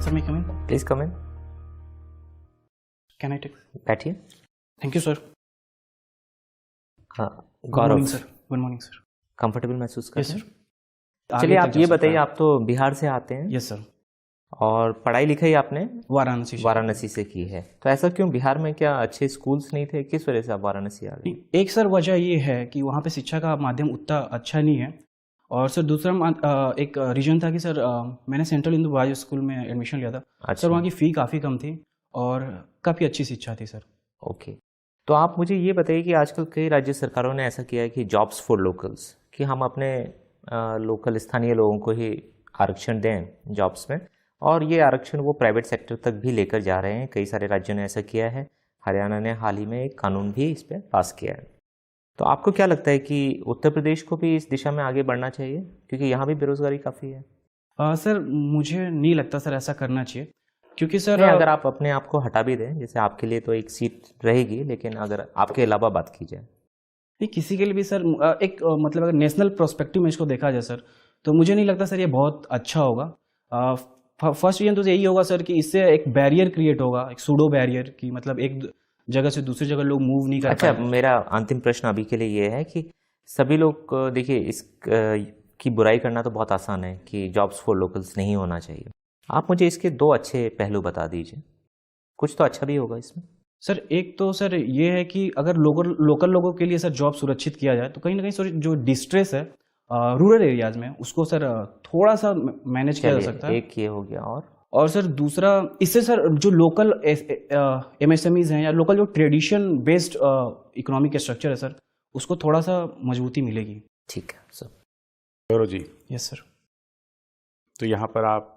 Sir मैं come in? Please come in. Can I take? बैठिए। Thank you sir. हाँ good Gaurav, morning sir. Good morning sir. Comfortable महसूस कर yes रहे sir. हैं? चलिए आप ये बताइए, आप तो बिहार से आते हैं यस सर। और पढ़ाई लिखाई आपने वाराणसी से। वाराणसी से की है, तो ऐसा क्यों? बिहार में क्या अच्छे स्कूल्स नहीं थे? किस वजह से आप वाराणसी आ गए? एक सर वजह ये है कि वहाँ पे शिक्षा का माध्यम उतना अच्छा नहीं है, और सर दूसरा एक रीजन था कि सर मैंने सेंट्रल हिंदू बॉयज स्कूल में एडमिशन लिया था। अच्छा। सर वहाँ की फ़ी काफ़ी कम थी और काफ़ी अच्छी शिक्षा थी सर। ओके, तो आप मुझे ये बताइए कि आजकल कई राज्य सरकारों ने ऐसा किया है कि जॉब्स फॉर लोकल्स, कि हम अपने लोकल स्थानीय लोगों को ही आरक्षण दें जॉब्स में, और ये आरक्षण वो प्राइवेट सेक्टर तक भी लेकर जा रहे हैं। कई सारे राज्यों ने ऐसा किया है। हरियाणा ने हाल ही में एक कानून भी इस पर पास किया है। तो आपको क्या लगता है कि उत्तर प्रदेश को भी इस दिशा में आगे बढ़ना चाहिए, क्योंकि यहाँ भी बेरोजगारी काफ़ी है? सर मुझे नहीं लगता सर ऐसा करना चाहिए, क्योंकि सर नहीं, अगर आप अपने आप को हटा भी दें, जैसे आपके लिए तो एक सीट रहेगी, लेकिन अगर आपके अलावा बात की जाए। नहीं, किसी के लिए भी सर मतलब अगर नेशनल प्रोस्पेक्टिव में इसको देखा जाए सर, तो मुझे नहीं लगता सर ये बहुत अच्छा होगा। फर्स्ट रीजन तो यही होगा सर कि इससे एक बैरियर क्रिएट होगा, एक सूडो बैरियर, कि मतलब एक जगह से दूसरी जगह लोग मूव नहीं कर अच्छा, पाए। मेरा अंतिम प्रश्न अभी के लिए ये है कि सभी लोग देखिए, इस की बुराई करना तो बहुत आसान है कि जॉब्स फॉर लोकल्स नहीं होना चाहिए। आप मुझे इसके दो अच्छे पहलू बता दीजिए, कुछ तो अच्छा भी होगा इसमें। सर एक तो सर ये है कि अगर लोकल लोगों के लिए सर जॉब सुरक्षित किया जाए, तो कहीं ना कहीं सर जो डिस्ट्रेस है रूरल एरियाज में, उसको सर थोड़ा सा मैनेज किया जा सकता चलिए, है। एक ये हो गया। और सर दूसरा, इससे सर जो लोकल एमएसएमईज हैं या लोकल जो ट्रेडिशन बेस्ड इकोनॉमिक स्ट्रक्चर है सर, उसको थोड़ा सा मजबूती मिलेगी। ठीक है sir. Gaurav ji, yes sir. तो यहाँ पर आप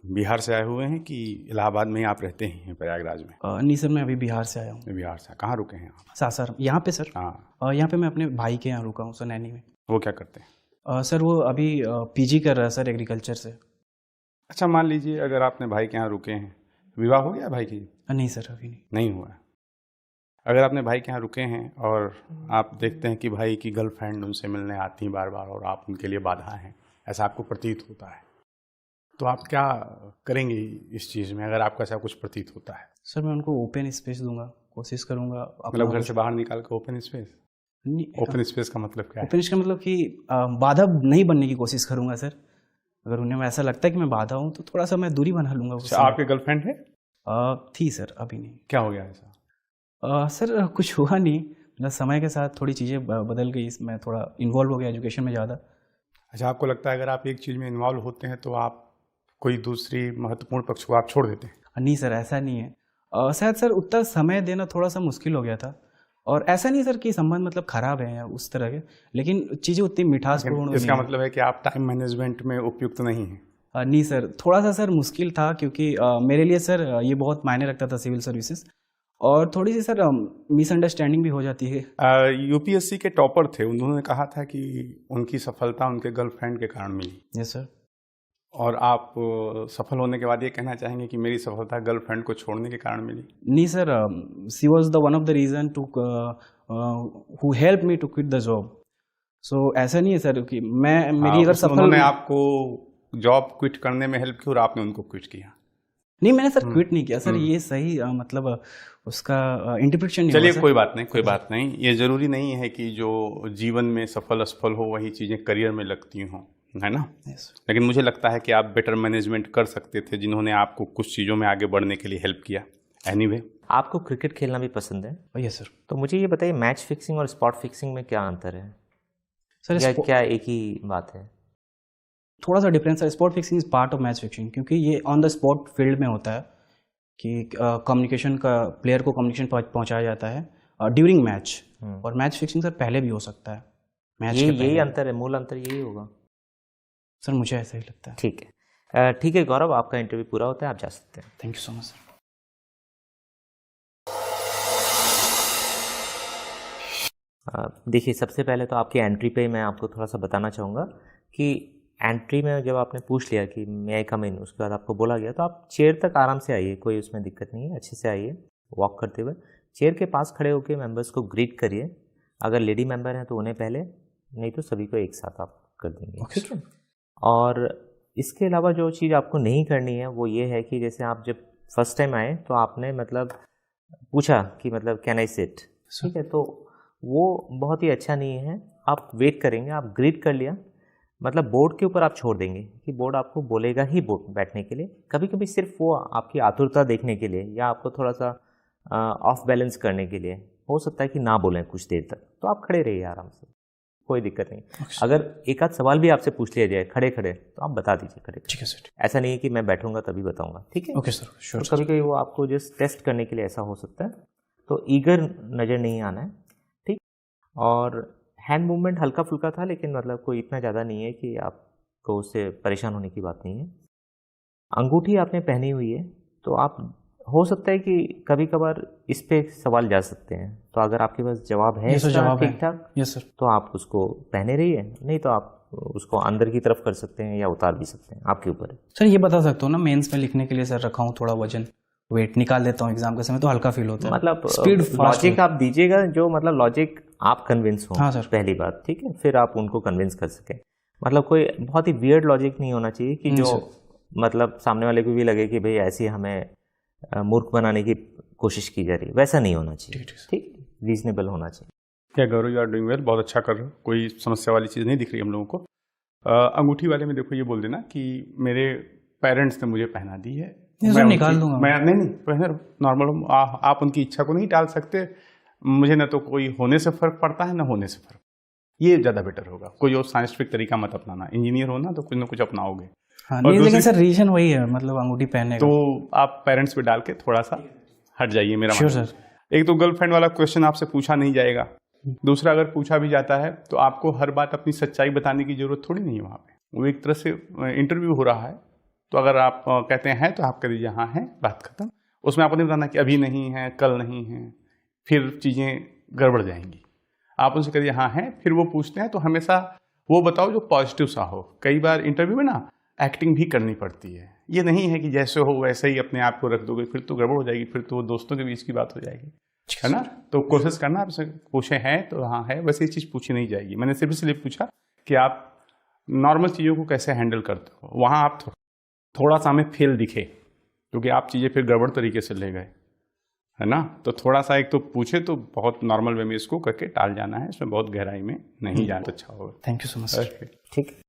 बिहार से आए हुए हैं कि इलाहाबाद में ही आप रहते हैं, प्रयागराज में? नहीं सर, मैं अभी बिहार से आया हूँ। बिहार से कहाँ रुके हैं आप? सर यहाँ पे सर, हाँ, यहाँ पे मैं अपने भाई के यहाँ रुका हूँ सर, नैनी में। वो क्या करते हैं? सर वो अभी पीजी कर रहा है सर, एग्रीकल्चर से। अच्छा, मान लीजिए अगर आपने भाई के यहाँ रुके हैं, विवाह हो गया भाई की? नहीं सर, अभी नहीं। नहीं हुआ है। अगर आपने भाई के यहाँ रुके हैं और आप देखते हैं कि भाई की गर्लफ्रेंड उनसे मिलने आती हैं बार बार और आप उनके लिए बाधा हैं, ऐसा आपको प्रतीत होता है, तो आप क्या करेंगे इस चीज़ में, अगर आपको ऐसा कुछ प्रतीत होता है? सर मैं उनको ओपन स्पेस दूंगा, कोशिश करूंगा। मतलब घर से बाहर निकाल कर ओपन स्पेस? ओपन स्पेस का मतलब क्या है? ओपन स्पेस का मतलब कि बाधा नहीं बनने की कोशिश करूंगा सर। अगर उन्हें ऐसा लगता है कि मैं बाधा हूँ, तो थोड़ा सा मैं दूरी बना लूंगा उससे। आपकी गर्लफ्रेंड है? थी सर, अभी नहीं। क्या हो गया ऐसा? सर कुछ हुआ नहीं, मतलब समय के साथ थोड़ी चीज़ें बदल गई, इसमें थोड़ा इन्वॉल्व हो गया एजुकेशन में ज़्यादा। अच्छा, आपको लगता है अगर आप एक चीज़ में इन्वॉल्व होते हैं तो आप कोई दूसरी महत्वपूर्ण पक्ष को आप छोड़ देते हैं? नहीं सर, ऐसा नहीं है। शायद सर उतना समय देना थोड़ा सा मुश्किल हो गया था, और ऐसा नहीं सर कि संबंध मतलब खराब है या उस तरह के, लेकिन चीज़ें उतनी मिठासपूर्ण इसका नहीं मतलब है कि आप टाइम मैनेजमेंट में उपयुक्त नहीं हैं? नहीं सर, थोड़ा सा सर मुश्किल था, क्योंकि मेरे लिए सर ये बहुत मायने रखता था सिविल सर्विसेज, और थोड़ी सी सर मिसअंडरस्टैंडिंग भी हो जाती है। यूपीएससी के टॉपर थे, उन्होंने कहा था कि उनकी सफलता उनके गर्लफ्रेंड के कारण मिली। Yes sir. और आप सफल होने के बाद ये कहना चाहेंगे कि मेरी सफलता गर्लफ्रेंड को छोड़ने के कारण मिली? नहीं sir, she was the one of the reason to who help me to quit the job. So ऐसा नहीं है सर कि मेरी अगर सफल, उन्होंने आपको जॉब क्विट करने में हेल्प की और आपने उनको क्विट किया? नहीं, मैंने सर क्विट नहीं किया सर, ये सही मतलब उसका इंटरप्रिटेशन नहीं चलिए, होगा कोई बात नहीं, कोई बात नहीं। ये जरूरी नहीं है कि जो जीवन में सफल असफल हो वही चीज़ें करियर में लगती हों, है ना? yes, लेकिन मुझे लगता है कि आप बेटर मैनेजमेंट कर सकते थे, जिन्होंने आपको कुछ चीज़ों में आगे बढ़ने के लिए हेल्प किया। एनीवे, आपको क्रिकेट खेलना भी पसंद है? Yes sir. तो मुझे ये बताइए, मैच फिक्सिंग और स्पॉट फिक्सिंग में क्या अंतर है, सर या क्या एक ही बात है? थोड़ा सा डिफरेंस है। Spot fixing is part of match fixing, क्योंकि ये ऑन द स्पॉट फील्ड में होता है कि कम्युनिकेशन का, प्लेयर को कम्युनिकेशन पहुंचाया जाता है ड्यूरिंग मैच, और मैच फिक्सिंग सर पहले भी हो सकता है, मैच के पहले। यही अंतर है, मूल अंतर यही होगा सर, मुझे ऐसा ही लगता है। ठीक है गौरव, आपका इंटरव्यू पूरा होता है, आप जा सकते हैं। Thank you so much sir. देखिए, सबसे पहले तो आपकी एंट्री पे मैं आपको थोड़ा सा बताना चाहूँगा कि एंट्री में जब आपने पूछ लिया कि मे आई कम इन, उसके बाद आपको बोला गया, तो आप चेयर तक आराम से आइए, कोई उसमें दिक्कत नहीं है, अच्छे से आइए वॉक करते हुए। चेयर के पास खड़े होकर मेंबर्स को ग्रीट करिए। अगर लेडी मेंबर हैं तो उन्हें पहले, नहीं तो सभी को एक साथ आप कर देंगे। Okay, ठीक है? और इसके अलावा जो चीज़ आपको नहीं करनी है वो ये है कि जैसे आप जब फर्स्ट टाइम आए तो आपने मतलब पूछा कि मतलब कैन आई सिट, ठीक है, तो वो बहुत ही अच्छा नहीं है। आप वेट करेंगे, आप ग्रीट कर लिया, मतलब बोर्ड के ऊपर आप छोड़ देंगे कि बोर्ड आपको बोलेगा ही बोर्ड बैठने के लिए। कभी कभी सिर्फ वो आपकी आतुरता देखने के लिए या आपको थोड़ा सा ऑफ बैलेंस करने के लिए हो सकता है कि ना बोलें कुछ देर तक, तो आप खड़े रहिए आराम से, कोई दिक्कत नहीं। अगर एक आध सवाल भी आपसे पूछ लिया जाए खड़े खड़े तो आप बता दीजिए खड़े। ठीक है सर। ऐसा नहीं है कि मैं बैठूंगा तभी बताऊंगा, ठीक है। Okay sir, sure. तो कभी कभी वो आपको जस्ट टेस्ट करने के लिए ऐसा हो सकता है, तो ईगर नज़र नहीं आना है, ठीक। और हैंड मूवमेंट हल्का फुल्का था, लेकिन मतलब कोई इतना ज़्यादा नहीं है कि आपको उससे परेशान होने की बात नहीं है। अंगूठी आपने पहनी हुई है, तो आप हो सकता है कि कभी कभार इस पे सवाल जा सकते हैं, तो अगर आपके पास जवाब है ठीक ठाक, यस सर, तो आप उसको पहने रहिए, नहीं तो आप उसको अंदर की तरफ कर सकते हैं या उतार भी सकते हैं, आपके ऊपर है। सर ये बता सकते हो ना, मेंस में लिखने के लिए सर रखा हूँ थोड़ा वजन, वेट निकाल देता हूँ एग्जाम के समय तो हल्का फील होता है, मतलब स्पीड लॉजिक आप दीजिएगा जो मतलब लॉजिक आप कन्विंस हो। हाँ सर। पहली बात, ठीक है, फिर आप उनको कन्विंस कर सकें। मतलब कोई बहुत ही वियर्ड लॉजिक नहीं होना चाहिए कि जो मतलब सामने वाले को भी लगे कि भाई ऐसी हमें मूर्ख बनाने की कोशिश की जा रही है, वैसा नहीं होना चाहिए, ठीक, रीजनेबल होना चाहिए। क्या गौरव, यू आर डूइंग वेल, बहुत अच्छा कर रहे हो, कोई समस्या वाली चीज़ नहीं दिख रही हम लोगों को। अंगूठी वाले में देखो ये बोल देना कि मेरे पेरेंट्स ने मुझे पहना दी है, मैं निकाल दूंगा। मैं नहीं पहने, नॉर्मल आप उनकी इच्छा को नहीं टाल सकते। मुझे ना तो कोई होने से फर्क पड़ता है ना होने से फर्क, ये ज़्यादा बेटर होगा। कोई और साइंटिफिक तरीका मत अपनाना, इंजीनियर हो ना तो कुछ ना कुछ अपनाओगे। हाँ, नहीं, लेकिन सर रीजन वही है, मतलब अंगूठी पहनने का। तो आप पेरेंट्स पे डाल के थोड़ा सा हट जाइए, मेरा श्योर मानना। सर। एक तो गर्लफ्रेंड वाला क्वेश्चन आपसे पूछा नहीं जाएगा, दूसरा अगर पूछा भी जाता है तो आपको हर बात अपनी सच्चाई बताने की जरूरत थोड़ी नहीं है वहाँ पे। वो एक तरह से इंटरव्यू हो रहा है, तो अगर आप कहते हैं तो आप कह दीजिए हाँ है, बात खत्म। उसमें आपको नहीं बताना कि अभी नहीं है, कल नहीं है, फिर चीज़ें गड़बड़ जाएंगी। आप उनसे कहिए हाँ है, फिर वो पूछते हैं तो हमेशा वो बताओ जो पॉजिटिव सा हो। कई बार इंटरव्यू में ना एक्टिंग भी करनी पड़ती है, ये नहीं है कि जैसे हो वैसे ही अपने आप को रख दोगे, फिर तो गड़बड़ हो जाएगी, फिर तो दोस्तों के बीच की बात हो जाएगी, है ना। तो कोशिश करना, आपसे पूछे हैं तो हाँ है, बस ये चीज़ पूछी नहीं जाएगी। मैंने सिर्फ इसलिए पूछा कि आप नॉर्मल चीज़ों को कैसे हैंडल करते हो, वहाँ आप थोड़ा सा हमें फेल दिखे, क्योंकि आप चीज़ें फिर गड़बड़ तरीके से ले गए, है ना। तो थोड़ा सा एक तो पूछे तो बहुत नॉर्मल वे में इसको करके टाल जाना है, इसमें बहुत गहराई में नहीं जाना, अच्छा होगा। Thank you so much. ठीक।